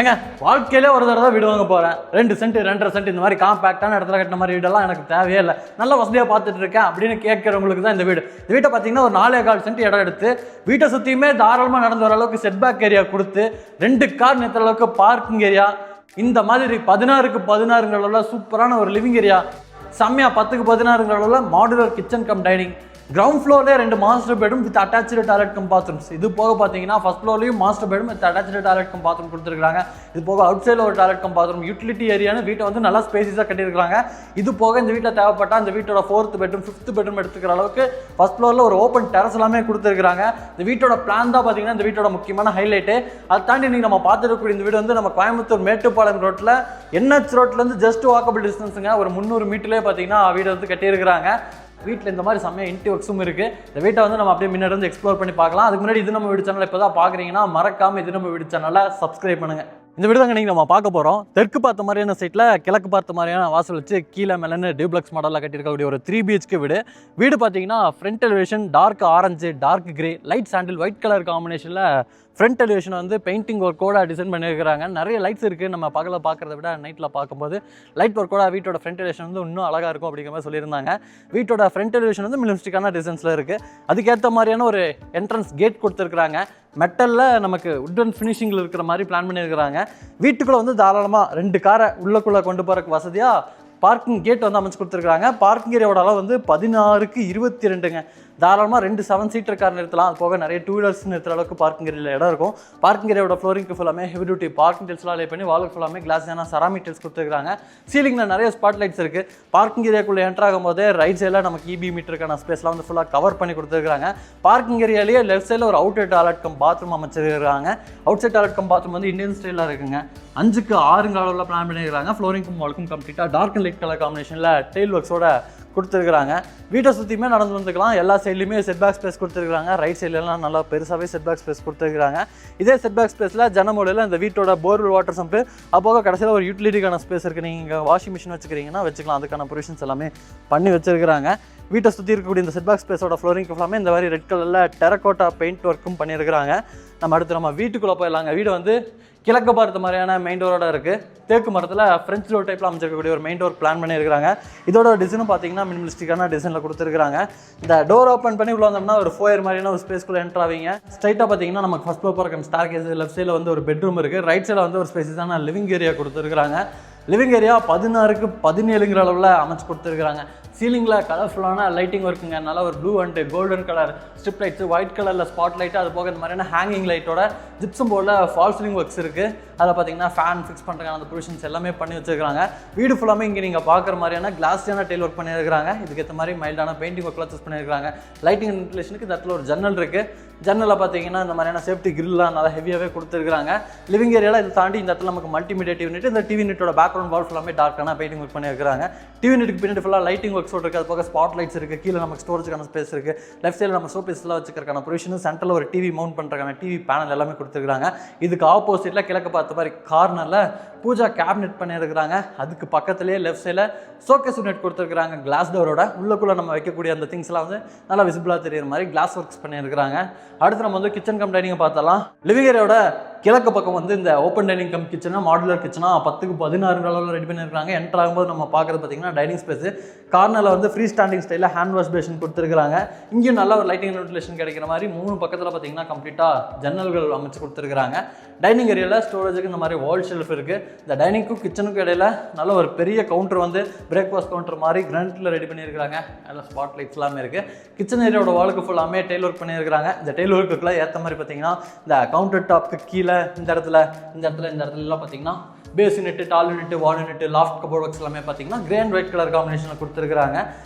ஏங்க வாழ்க்கையிலே ஒரு தடவை வீடு வாங்க போகிறேன் 2 சென்ட் 2.5 சென்ட் இந்த மாதிரி காம்பேக்டான இடத்துல கட்டின மாதிரி வீடெல்லாம் எனக்கு தேவையே இல்லை, நல்ல வசதியாக பார்த்துட்டு இருக்கேன் அப்படின்னு கேட்குறவங்களுக்கு தான் இந்த வீடு. இந்த வீட்டை பார்த்தீங்கன்னா ஒரு 4.25 சென்ட் இடம் எடுத்து வீட்டை சுற்றியுமே தாராளமாக நடந்து வர அளவுக்கு செட்பேக் ஏரியா கொடுத்து 2 கார் நிறுத்துற அளவுக்கு பார்க்கிங் ஏரியா, இந்த மாதிரி 16க்கு 16ங்கிற அளவில் சூப்பரான ஒரு லிவிங் ஏரியா, செம்மையா 10க்கு 16ங்கிற அளவில் modular kitchen cum dining, ground ஃப்ளோர்லேயே 2 master bedroom with attach toilet cum bathrooms. இது போக பார்த்தீங்கன்னா ஃபர்ஸ்ட் ஃப்ளோர்லையும் master bedroom with attach toilet cum bathroom கொடுத்துருக்காங்க. இது போக அவுட் சைடில் ஒரு டாய்லெட் கம் பாத்ரூம், யூட்டிலிட்டி ஏரியான்னு வீட்டை வந்து நல்லா ஸ்பேசிஸாக கட்டியிருக்காங்க. இது போக இந்த வீட்டில் தேவைப்பட்டால் இந்த வீட்டோட 4th பெட்ரூம் 5th பெட்ரூம் எடுத்துக்கிற அளவுக்கு ஃபர்ஸ்ட் ஃப்ளோரில் ஒரு ஓப்பன் டெரஸ் எல்லாமே கொடுத்துருக்காங்க. இந்த வீட்டோட பிளான் தான் பார்த்தீங்கன்னா இந்த வீட்டோட முக்கியமான ஹைலைட்டு. அதை தாண்டி நீங்கள் நம்ம பார்த்துருக்கக்கூடிய இந்த வீடு வந்து நம்ம கோயம்புத்தூர் மேட்டுப்பாளையம் ரோட்டில் NH ரோட்லேருந்து ஜஸ்ட் வாக்கபிள் டிஸ்டன்ஸுங்க, ஒரு 300 மீட்டர்லேயே பார்த்தீங்கன்னா வீடு வந்து கட்டியிருக்கிறாங்க. வீட்டில் இந்த மாதிரி செம்மையாக இன்டி ஒர்க்ஸும் இருக்குது. இந்த வீட்டை வந்து நம்ம அப்படியே முன்னாடி வந்து எக்ஸ்ப்ளோர் பண்ணி பார்க்கலாம். அதுக்கு முன்னாடி இது நம்ம வீடு சேனல் இப்போ தான் பார்க்குறீங்கன்னா மறக்காமல் இது நம்ம வீடு சேனலை சப்ஸ்கிரைப் பண்ணுங்கள். இந்த வீடு தாங்க நீங்கள் நம்ம பார்க்க போகிறோம். தெற்கு பார்த்த மாதிரியான சைட்டில் கிழக்கு பார்த்த மாதிரியான வாசல் வச்சு கீழே மேலேன்னு டியூப்ளக்ஸ் மாடலில் கட்டியிருக்கக்கூடிய ஒரு 3 BHK வீடு. வீடு பார்த்தீங்கன்னா front elevation dark orange, dark grey, light sandal, white colour காம்பினேஷனில் ஃப்ரண்ட் எலிவேஷன் வந்து பெயிண்டிங் ஒர்க்கோட டிசைன் பண்ணியிருக்கிறாங்க. நிறைய லைட்ஸ் இருக்குது, நம்ம பகலில் பார்க்குறத விட நைட்டில் பார்க்கும்போது லைட் ஒர்க்கோட வீட்டோட ஃப்ரண்ட் எலிவேஷன் வந்து இன்னும் அழகாக இருக்கும் அப்படிங்கிற மாதிரி சொல்லியிருந்தாங்க. வீட்டோட ஃப்ரண்ட் எலிவேஷன் வந்து மினிமலிஸ்டிக்கான டிசைன்ஸில் இருக்குது. அதுக்கேற்ற மாதிரியான ஒரு என்ட்ரன்ஸ் கேட் கொடுத்துருக்குறாங்க. மெட்டலில் நமக்கு உட்டன் ஃபினிஷிங்கில் இருக்கிற மாதிரி பிளான் பண்ணியிருக்கிறாங்க. வீட்டுக்குள்ளே வந்து தாராளமாக 2 காரை உள்ளக்குள்ளே கொண்டு போகிறதுக்கு வசதியாக பார்க்கிங் கேட் வந்து அமைச்சு கொடுத்துருக்காங்க. பார்க்கிங் ஏரியாவோட அளவு வந்து 16க்கு 22ங்க. தாராளமாக 2 7 சீட்டர் கார் நிறுத்தலாம். அது போக நிறைய 2 வீலர்ஸ் நிறுத்துற அளவுக்கு பார்க்கிங் ஏரியாவில் இடம் இருக்கும். பார்க்கிங் ஏரியாவோட ஃப்ளோரிங்க்கு ஃபுல்லாமே ஹெவி டியூட்டி பார்க்கிங் டெல்ஸ்லாம் லே பண்ணி வாலுக்கு ஃபுல்லாமே கிளாஸான செராமிக் டெல்ஸ் கொடுத்துருக்காங்க. சீலிங்கில் நிறைய ஸ்பாட் லைட்ஸ் இருக்குது. பார்க்கிங் ஏரியாக்குள்ளே என்ட்ரு ஆகும்போதே ரைட் சைடில் நமக்கு EB மீட்டருக்கான ஸ்பேஸ்லாம் வந்து ஃபுல்லாக கவர் பண்ணி கொடுத்துருக்காங்க. பார்க்கிங் ஏரியாலேயே லெஃப்ட் சைடில் ஒரு அவுட் டாய்லெட் கம் பாத்ரூம் அமைச்சிருக்காங்க. Outside toilet cum bathroom வந்து இந்தியன் ஸ்டைலாக இருக்குங்க. 5க்கு 6 அளவில் பிளான் பண்ணியிருக்காங்க. ஃப்ளோரிங்க்கும் வாலுக்கும் கம்ப்ளீட்டாக டார்க் அண்ட் லைட் கலர் காம்பினேஷனில் டெயில் ஒர்க்ஸோட கொடுத்துருக்காங்க. வீட்டை சுற்றியுமே நடந்து வந்துக்கலாம். எல்லா சைட்லையுமே செட்பேக் ஸ்பேஸ் கொடுத்துருக்காங்க. ரைட் சைட்லலாம் நல்லா பெருசாகவே செட்பேக் ஸ்பேஸ் கொடுத்துருக்காங்க. இதே செட்பேக் ஸ்பேஸில் ஜனமூலையில் இந்த வீட்டோட போர்வெல் வாட்டர் சம்பு, அப்போது கடைசியில் ஒரு யூட்டிலிட்டிக்கான ஸ்பேஸ் இருக்குது. நீங்கள் வாஷிங் மிஷின் வச்சுக்கிறீங்கன்னா வச்சுக்கலாம். அதுக்கான ப்ரொவிஷன்ஸ் எல்லாமே பண்ணி வச்சுருக்காங்க. வீட்டை சுற்றி இருக்கக்கூடிய இந்த செட்பேக் ஸ்பேஸோட ஃப்ளோரிங் ஃபுல்லாமே இந்த மாதிரி ரெட் கலரில் டெரக்கோட்டா பெயிண்ட் ஒர்க்கும் பண்ணியிருக்கிறாங்க. நம்ம வீட்டுக்குள்ளே போயிடலாங்க. வீடு வந்து கிழக்கு பார்த்த மாதிரியான மெயின் டோரோட இருக்குது. தேக்கு மரத்தில் ஃப்ரெஞ்ச் டோர் டைப்பில் அமைச்சிருக்கக்கூடிய ஒரு மெயின் டோர் பிளான் பண்ணியிருக்காங்க. இதோட டிசைனும் பார்த்தீங்கன்னா மினிமலிஸ்டிக்கான டிசைனில் கொடுத்துருக்காங்க. இந்த டோர் ஓப்பன் பண்ணி உள்ள வந்தோம்னா ஒரு ஃபோயர் மாதிரியான ஒரு ஸ்பேஸ்க்குள்ளே என்ட்ரு ஆவீங்க. ஸ்ட்ரைட்டாக பார்த்தீங்கன்னா நமக்கு ஃபர்ஸ்ட் ஃப்ளோர் போகிற ஸ்டார் கேஸ், லெஃப்ட் சைடில் வந்து ஒரு பெட்ரூம் இருக்குது. ரைட் சைடில் வந்து ஒரு ஸ்பேஸான லிவிங் ஏரியா கொடுத்துருக்காங்க. லிவிங் ஏரியா 16க்கு 17ங்கிற அளவில் அமைச்சு கொடுத்துருக்காங்க. சீலிங்கில் கலர்ஃபுல்லான லைட்டிங் ஒர்க்குங்க. நல்லா ஒரு blue and golden colour strip lights, white கலரில் ஸ்பாட் லைட்டு, அது போக இந்த மாதிரியான ஹேங்கிங் லைட்டோட ஜிப்சம் போர்டில் ஃபால் சீலிங் ஒர்க்ஸ் இருக்குது. அதில் பார்த்தீங்கன்னா ஃபேன் ஃபிக்ஸ் பண்ணுறதுக்கான அந்த ப்ரொவிஷன்ஸ் எல்லாமே பண்ணி வச்சுருக்காங்க. வீடு ஃபுல்லாமே இங்கே நீங்கள் பார்க்குற மாதிரியான கிளாஸியான டைல் ஒர்க் பண்ணியிருக்காங்க. இதுக்கேற்ற மாதிரி மைல்டான பெயிண்டிங் ஒர்க்லாம் சூஸ் பண்ணியிருக்காங்க. லைட்டிங் வென்டிலேஷனுக்கு இந்த இடத்துல ஒரு ஜன்னல் இருக்குது. ஜன்னலில் பார்த்தீங்கன்னா இந்த மாதிரியான சேஃப்டி கிரில்லாம் நல்லா ஹெவியாகவே கொடுத்துருக்காங்க. லிவிங் ஏரியாவில் இதை தாண்டி இந்த இடத்துல நமக்கு மல்டிமீடியா டிவி யூனிட், இந்த டிவி யூனிட்டோட பேக்ரவுண்ட் வால் ஃபுல்லாமே டார்க்கான பெயிண்டிங் ஒர்க் பண்ணியிருக்காங்க. டிவி யூனிட்டுக்கு பின்னாடி ஃபுல்லாக லைட்டிங் ஒர்க்ஸ் இருக்குது. அது போக ஸ்பாட் லைட்ஸ் இருக்குது. கீழே நமக்கு ஸ்டோரேஜுக்கான ஸ்பேஸ் இருக்குது. லெஃப்ட் சைடில் நம்ம ஷோபீஸ்லாம் வச்சுக்கிறக்கான ப்ரொவிஷனும், சென்டரில் ஒரு டிவி மவுண்ட் பண்ணுறக்கான டிவி பேனல் எல்லாமே கொடுத்துருக்காங்க. இதுக்கு ஆப்போசிட்டில் கிழக்கு பார்த்த மாதிரி கார்னரில் பூஜா கேபினெட் பண்ணியிருக்கிறாங்க. அதுக்கு பக்கத்துலேயே லெஃப்ட் சைடில் ஷோகேஸ் யூனிட் கொடுத்துருக்காங்க. கிளாஸ் டோரோட உள்ளக்குள்ளே நம்ம வைக்கக்கூடிய அந்த திங்ஸ்லாம் வந்து நல்லா விசிபிளாக தெரியுற மாதிரி கிளாஸ் ஒர்க்ஸ் பண்ணியிருக்கிறாங்க. அடுத்து நம்ம வந்து கிச்சன் கம் டைனிங்கை பார்த்தலாம். லிவிங் ஏரியாவோட கிழக்கு பக்கம் வந்து இந்த ஓப்பன் டைனிங் கம் கிச்சனாக மாடுலர் கிச்சனாக 10க்கு 16 அளவில் ரெடி பண்ணியிருக்காங்க. என்ட்ரு ஆகும்போது நம்ம பார்க்குறது பார்த்தீங்கன்னா டைனிங் ஸ்பேஸு. கார்னரில் வந்து ஃப்ரீ ஸ்டாண்டிங் ஸ்டைலில் ஹேண்ட் வாஷ் பேஷன் கொடுத்துருக்காங்க. இங்கேயும் நல்ல ஒரு லைட்டிங் வென்டிலேஷன் கிடைக்கிற மாதிரி 3 பக்கத்தில் பார்த்தீங்கன்னா கம்ப்ளீட்டாக ஜன்னல்கள் அமைச்சு கொடுத்துருக்காங்க. டைனிங் ஏரியாவில் ஸ்டோரேஜுக்கு இந்த மாதிரி வால் ஷெல்ஃப் இருக்குது. இந்த டைனிங்க்கும் கிச்சனுக்கும் இடையில நல்ல ஒரு பெரிய கவுண்டர் வந்து பிரேக்ஃபாஸ்ட் கவுண்டர் மாதிரி கிரானைட்டில் ரெடி பண்ணியிருக்காங்க. நல்ல ஸ்பாட் லைட்ஸ் எல்லாமே இருக்குது. கிச்சன் ஏரியாவோட வாலுக்கு ஃபுல்லாமே டெய்ல் ஒர்க் பண்ணியிருக்காங்க. இந்த டெய்ல் ஒர்க்குலாம் ஏற்ற மாதிரி பார்த்தீங்கன்னா இந்த கவுண்டர் டாப்க்கு கீழே இந்த இடத்துல எல்லாம் பார்த்தீங்கன்னா base unit, tall unit, wall unit, loft cupboard works எல்லாமே பார்த்தீங்கன்னா கிரே அண்ட் ஒயிட் கலர் காம்பினேஷனில் கொடுத்துருக்காங்க.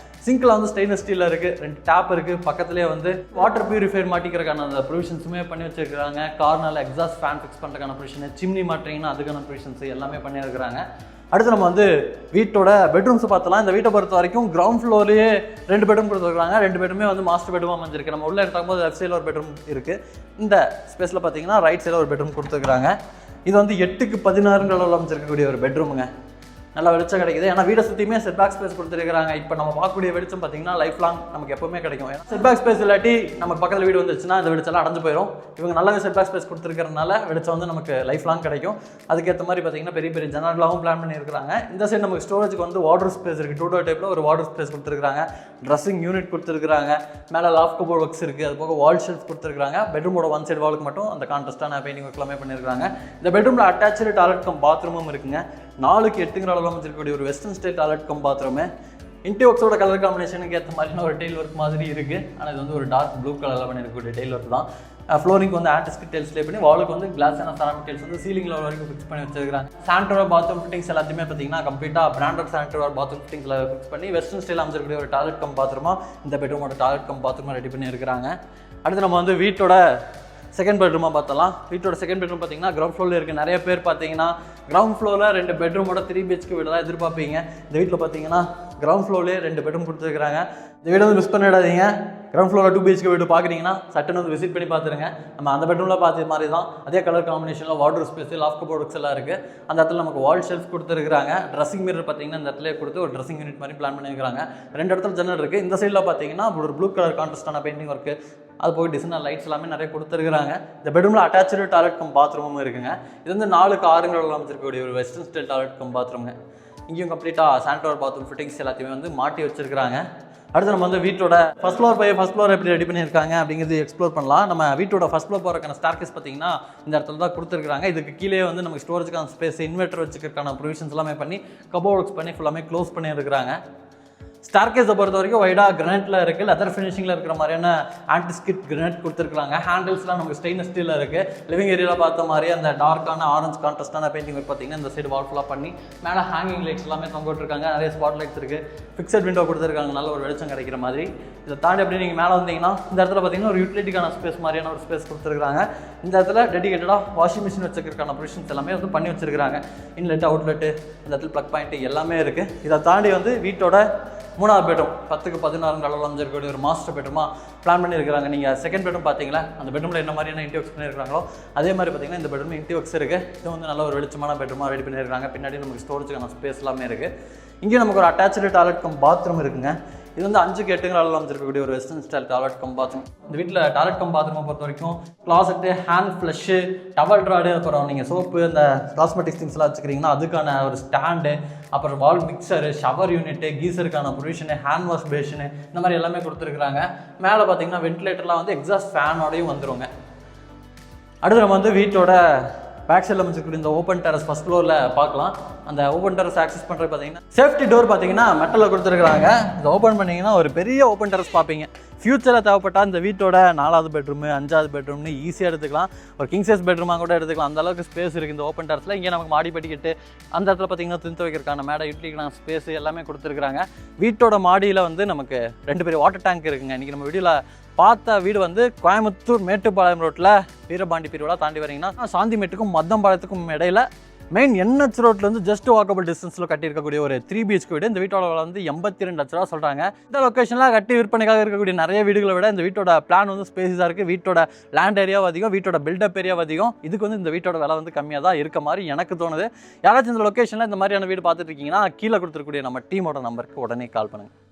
சிங்கில் வந்து ஸ்டெயின்லெஸ் ஸ்டீலில் இருக்குது. 2 டேப் இருக்குது. பக்கத்துலேயே வந்து வாட்டர் பியூரிஃபையர் மாட்டிக்கிறதுக்கான அந்த ப்ரொவிஷன்ஸுமே பண்ணி வச்சுருக்காங்க. கார்னரில் எக்ஸாஸ்ட் ஃபேன் ஃபிக்ஸ் பண்ணுறதுக்கான ப்ரொவிஷன், சிம்னி மாட்டிங்கன்னா அதுக்கான ப்ரொவிஷன்ஸ் எல்லாமே பண்ணியிருக்கிறாங்க. அடுத்து நம்ம வந்து வீட்டோட பெட்ரூம்ஸ் பார்த்தலாம். இந்த வீட்டை பொறுத்த வரைக்கும் கிரவுண்ட் ஃப்ளோர்லேயே 2 பெட்ரூம் கொடுத்துருக்காங்க. 2 பெட்ரூமே வந்து மாஸ்டர் பெட்ரூமாக அமைஞ்சிருக்கு. நம்ம உள்ளே இருக்கும்போது லெஃப்ட் சைடில் ஒரு பெட்ரூம் இருக்குது. இந்த ஸ்பேஸில் பார்த்தீங்கன்னா ரைட் சைடில் ஒரு பெட்ரூம் கொடுத்துருக்காங்க. இது வந்து 8க்கு 16 அளவில் அமைச்சிருக்கக்கூடிய ஒரு பெட்ரூமுங்க. நல்ல வெளிச்சம் கிடைக்குது. ஏன்னா வீடை சுற்றியுமே செட் பேக் ஸ்பேஸ் கொடுத்துருக்காங்க. இப்போ நம்ம பார்க்கக்கூடிய வெளிச்சம் பார்த்தீங்கன்னா லைஃப் லாங் நமக்கு எப்பவுமே கிடைக்கும். செட் பேக் ஸ்பேஸ் இல்லாட்டி நமக்கு பக்கத்தில் வீடு வந்துச்சுன்னா இந்த வெளிச்சம்லாம் அடைஞ்சு போயிடும். இவங்க நல்ல செட் பேக் ஸ்பேஸ் கொடுத்துருக்கறனால வெளிச்சம் வந்து நமக்கு லைஃப் லாங் கிடைக்கும். அதுக்கேற்ற மாதிரி பார்த்தீங்கன்னா பெரிய பெரிய ஜன்னலாகவும் பிளான் பண்ணியிருக்காங்க. இந்த சைடு நமக்கு ஸ்டோரேஜுக்கு வந்து வாட்டர் ஸ்பேஸ் இருக்குது. 2 டோர் டைப்பில் ஒரு வாட்டர் ஸ்பேஸ் கொடுத்துருக்காங்க. ட்ரெஸ்ஸிங் யூனிட் கொடுத்துருக்காங்க. மேலே லாஃப்ட் கபோர்ட் ஒர்க்ஸ் இருக்குது. அது போக வால் ஷெல்ஃப் கொடுத்துருக்காங்க. பெட்ரூமோட ஒன் சைடு வாலுக்கு மட்டும் அந்த கான்ட்ராஸ்டான பெயிண்டிங் ஒர்க் எல்லாமே பண்ணியிருக்காங்க. இந்த பெட்ரூமில் அட்டாச்சு டாய்லெட் கம் பாத்ரூமும் இருக்குங்க. 4க்கு 8ங்கிற அளவில் அமைச்சிருக்கக்கூடிய ஒரு western style toilet cum bathroom. இன்டர்ஒர்க்ஸோட கலர் காம்பினேஷனுக்கு ஏற்ற மாதிரியான ஒரு டெயில் ஒர்க் மாதிரி இருக்குது. ஆனால் இது வந்து ஒரு டார்க் ப்ளூ கலரில் பண்ணியிருக்கக்கூடிய டெயில் ஒர்க் தான். ஃப்ளோரிங்க்கு வந்து ஆன்டிஸ்கிட் டைல்ஸ் லே பண்ணி வாலுக்கு வந்து கிளாஸ் அண்ட் செராமிக் டைல்ஸ் வந்து சீலிங்கில் வரைக்கும் ஃபிக்ஸ் பண்ணி வச்சிருக்காங்க. சானிட்டரி பாத்ரூம் ஃபிட்டிங்ஸ் எல்லாத்தையுமே பார்த்தீங்கன்னா கம்ப்ளீட்டாக பிராண்டட் சானிட்டரி பாத்ரூம் ஃபிட்டிங்ஸில் ஃபிக்ஸ் பண்ணி வெஸ்டர்ன் ஸ்டைல் அமைச்சிருக்கக்கூடிய ஒரு டாய்லெட் கம் பாத்ரூமாக இந்த பெட்ரூமோட டாய்லெட் கம் பாத்ரூமாக ரெடி பண்ணி இருக்கிறாங்க. அடுத்து நம்ம வந்து வீட்டோட செகண்ட் பெட்ரூமாக பார்த்தலாம். வீட்டோட செகண்ட் பெட்ரூம் பார்த்தீங்கன்னா கிரவுண்ட் ஃப்ளோரில் இருக்குது. நிறைய பேர் பார்த்தீங்கன்னா கிரவுண்ட் ஃப்ளோரில் 2 பெட்ரூமோட 3 BHK வீடு தான் எதிர்பார்ப்பீங்க. இந்த வீட்டில் பார்த்தீங்கன்னா கிரவுண்ட் ஃப்ளோர்லேயே 2 பெட்ரூம் கொடுத்துருக்காங்க. இந்த வீடு வந்து மிஸ் பண்ணிடாதீங்க. கிரவுண்ட் ஃப்ளோரில் 2 BHK வீடு பார்க்குறீங்கன்னா சட்டுன்னு வந்து விசிட் பண்ணி பார்த்துருங்க. நம்ம அந்த பெட்ரூமில் பார்த்த மாதிரி தான் அதே கலர் காம்பினேஷனில் வாட்டர் ஸ்பேஸ் லாஃப்ட் கபோர்ட்ஸ் எல்லாம் இருக்குது. அந்த இடத்துல நமக்கு வால் ஷெல்ஃப் கொடுத்துருக்காங்க. ட்ரெஸ்ஸிங் மிரர் பார்த்தீங்கன்னா இந்த இடத்துல கொடுத்து ஒரு ட்ரெஸ்ஸிங் யூனிட் மாதிரி பிளான் பண்ணியிருக்காங்க. 2 இடத்துல ஜன்னல் இருக்குது. இந்த சைடில் பார்த்தீங்கன்னா ஒரு ப்ளூ கலர் கான்ட்ராஸ்டான பெயிண்டிங் ஒர்க்கு, அது போய் டிசைனர் லைட்ஸ் எல்லாமே நிறைய கொடுத்துருக்காங்க. இந்த பெட்ரூமில் அட்டாச்சு டாய்லெட் கம் பாத்ரூமும் இருக்குங்க. இது வந்து 4க்கு 6ங்கிற அமைச்சிருக்கக்கூடிய ஒரு வெஸ்டர்ன் ஸ்டைல் டாய்லெட் கம் பாத்ரூமுங்க. இங்கேயும் கம்ப்ளீட்டாக சானிட்டரி பாத்ரூம் ஃபிட்டிங்ஸ் எல்லாத்தையுமே வந்து மாட்டி வச்சிருக்காங்க. அடுத்து நம்ம வந்து வீட்டோட ஃபர்ஸ்ட் ஃப்ளோர் எப்படி ரெடி பண்ணியிருக்காங்க அப்படிங்கிறது எக்ஸ்ப்ளோர் பண்ணலாம். நம்ம வீட்டோட ஃபர்ஸ்ட் ஃப்ளோர் போகிறக்கான ஸ்டார்கேஸ் பார்த்தீங்கன்னா இந்த இடத்துல தான் கொடுத்துருக்காங்க. இதுக்கு கீழே வந்து நமக்கு ஸ்டோரேஜுக்கான ஸ்பேஸ், இன்வெர்டர் வச்சுக்கிறதுக்கான ப்ரொவிஷன்ஸ் எல்லாமே பண்ணி கபோர்ட் ஒர்க்ஸ் பண்ணி ஃபுல்லாமே க்ளோஸ் பண்ணியிருக்காங்க. ஸ்டார்கேஸை பொறுத்த வரைக்கும் வைடாக கிரானைட்டில் இருக்குது. லெதர் ஃபினிஷிங்கில் இருக்கிற மாதிரியான ஆன்டிஸ்கிட் கிரானைட் கொடுத்துருக்காங்க. ஹேண்டில்ஸ்லாம் நமக்கு ஸ்டெயின்லெஸ் ஸ்டீலில் இருக்குது. லிவிங் ஏரியாவில் பார்த்த மாதிரி அந்த டார்க்கான ஆரஞ்சு கான்ட்ராஸ்டான பெயிண்டிங் ஒர்க் பார்த்தீங்கன்னா இந்த சைடு வால் ஃபுல்லாக பண்ணி மேலே ஹேங்கிங் லைட்ஸ் எல்லாமே தொங்க விட்டுருக்காங்க. நிறைய ஸ்பாட் லைட்ஸ் இருக்குது. ஃபிக்ஸட் விண்டோ கொடுத்துருக்காங்க, நல்ல ஒரு வெளிச்சம் கிடைக்கிற மாதிரி. இதை தாண்டி அப்படி நீங்கள் மேலே வந்தீங்கன்னா இந்த இடத்துல பார்த்தீங்கன்னா ஒரு யூட்டிலிட்டிக்கான ஸ்பேஸ் மாதிரியான ஒரு ஸ்பேஸ் கொடுத்துருக்காங்க. இந்த இடத்துல டெடிகேட்டடாக வாஷிங் மிஷின் வச்சுக்கிறதுக்கான ப்ரொவிஷன்ஸ் எல்லாமே வந்து பண்ணி வச்சிருக்காங்க. இன்லெட், அவுட்லெட்டு, இந்த இடத்துல ப்ளக் பாயிண்ட் எல்லாமே இருக்குது. இதை தாண்டி வந்து வீட்டோட 3வது பெட்ரூம் 10க்கு 16 அளவில் அமைஞ்சிருக்கக்கூடிய ஒரு மாஸ்டர் பெட்ரூமாக பிளான் பண்ணியிருக்காங்க. நீங்கள் செகண்ட் பெட்ரூம் பார்த்தீங்களா, அந்த பெட்ரூமில் என்ன மாதிரியான இன்டர்ஒர்க்ஸ் பண்ணியிருக்காங்களோ அதே மாதிரி பார்த்தீங்கன்னா இந்த பெட்ரூம் இன்டர்ஒர்க்ஸ் இருக்குது. இது வந்து நல்ல ஒரு வெளிச்சமான பெட்ரூமாக ரெடி பண்ணியிருக்காங்க. பின்னாடி நமக்கு ஸ்டோரேஜுக்கான ஸ்பேஸ் எல்லாமே இருக்குது. இங்கேயும் நமக்கு ஒரு அட்டாச்சு டாய்லெட் கம் பாத்ரூம் இருக்குங்க. இது வந்து 5க்கு 8ங்கிற அளவில் அமைச்சிருக்கக்கூடிய ஒரு western style toilet cum bathroom. இந்த வீட்டில் டாய்லெட் கம் பாத்ரூமை பொறுத்த வரைக்கும் closet, hand flush, towel trade, அப்புறம் நீங்கள் சோப்பு, இந்த காஸ்மெட்டிக்ஸ் திங்ஸ்லாம் வச்சுக்கிறீங்கன்னா அதுக்கான ஒரு ஸ்டாண்டு, அப்புறம் வால் மிக்சரு, ஷவர் யூனிட்டு, கீசருக்கான ப்ரொவிஷனு, ஹேண்ட் வாஷ் பேஷனு, இந்த மாதிரி எல்லாமே கொடுத்துருக்குறாங்க. மேலே பார்த்தீங்கன்னா வென்டிலேட்டர்லாம் வந்து எக்ஸாஸ்ட் ஃபேனோடையும் வந்துருங்க. அடுத்து நம்ம வந்து வீட்டோட பேக் சைடில் அமைச்சிருக்கக்கூடிய இந்த ஓப்பன் டெரஸ் ஃபர்ஸ்ட் ஃப்ளோரில் பார்க்கலாம். அந்த ஓப்பன் டெரஸ் ஆக்சஸ் பண்ணுறது பார்த்தீங்கன்னா சேஃப்டி டோர் பார்த்தீங்கன்னா மெட்டலில் கொடுத்துருக்காங்க. இதை ஓப்பன் பண்ணிங்கன்னா ஒரு பெரிய ஓப்பன் டெரஸ் பார்ப்பீங்க. ஃபியூச்சரில் தேவைப்பட்டால் இந்த வீட்டோட 4வது பெட்ரூமு, 5வது பெட்ரூம்னு ஈஸியாக எடுத்துக்கலாம். ஒரு கிங் சைஸ் பெட்ரூமாக கூட எடுத்துக்கலாம். அந்த அளவுக்கு ஸ்பேஸ் இருக்குது இந்த ஓப்பன் டெரஸில். இங்கே நமக்கு மாடி படிக்கட்டு, அந்த இடத்துல பார்த்தீங்கன்னா துணி துவைக்கிறதுக்கான மேடை, யூட்டிலிட்டிக்கான ஸ்பேஸ் எல்லாமே கொடுத்துருக்காங்க. வீட்டோட மாடியில் வந்து நமக்கு 2 பெரிய வாட்டர் டேங்க் இருக்குங்க. இன்றைக்கி நம்ம வீடியோவில் பார்த்த வீடு வந்து கோயம்புத்தூர் மேட்டுப்பாளையம் ரோட்டில் வீரபாண்டி பிரிவுலாம் தாண்டி வரீங்கன்னா சாந்திமேட்டுக்கும் மத்தம்பாளையத்துக்கும் இடையில மெயின் NH ரோட்லேருந்து ஜஸ்ட் வாக்கபிள் டிஸ்டன்ஸில் கட்டியிருக்கக்கூடிய ஒரு 3 BHK வீடு. இந்த வீட்டோட வந்து 82 லட்ச ரூபா சொல்கிறாங்க. இந்த லொக்கேஷனில் கட்டி விற்பனைக்காக இருக்கக்கூடிய நிறைய வீடுகளை விட இந்த வீட்டோட பிளான் வந்து ஸ்பேஸாக இருக்குது. வீட்டோட லேண்ட் ஏரியாவும் அதிகம், வீட்டோட பில்டப் ஏரியாவும் அதிகம். இதுக்கு வந்து இந்த வீட்டோட விலை வந்து கம்மியாக தான் இருக்க மாதிரி எனக்கு தோணுது. யாராச்சும் இந்த லொக்கேஷனில் இந்த மாதிரியான வீடு பார்த்துட்டு இருக்கீங்கன்னா கீழே கொடுத்துருக்கூடிய நம்ம டீமோட நம்பருக்கு உடனே கால் பண்ணுங்கள்.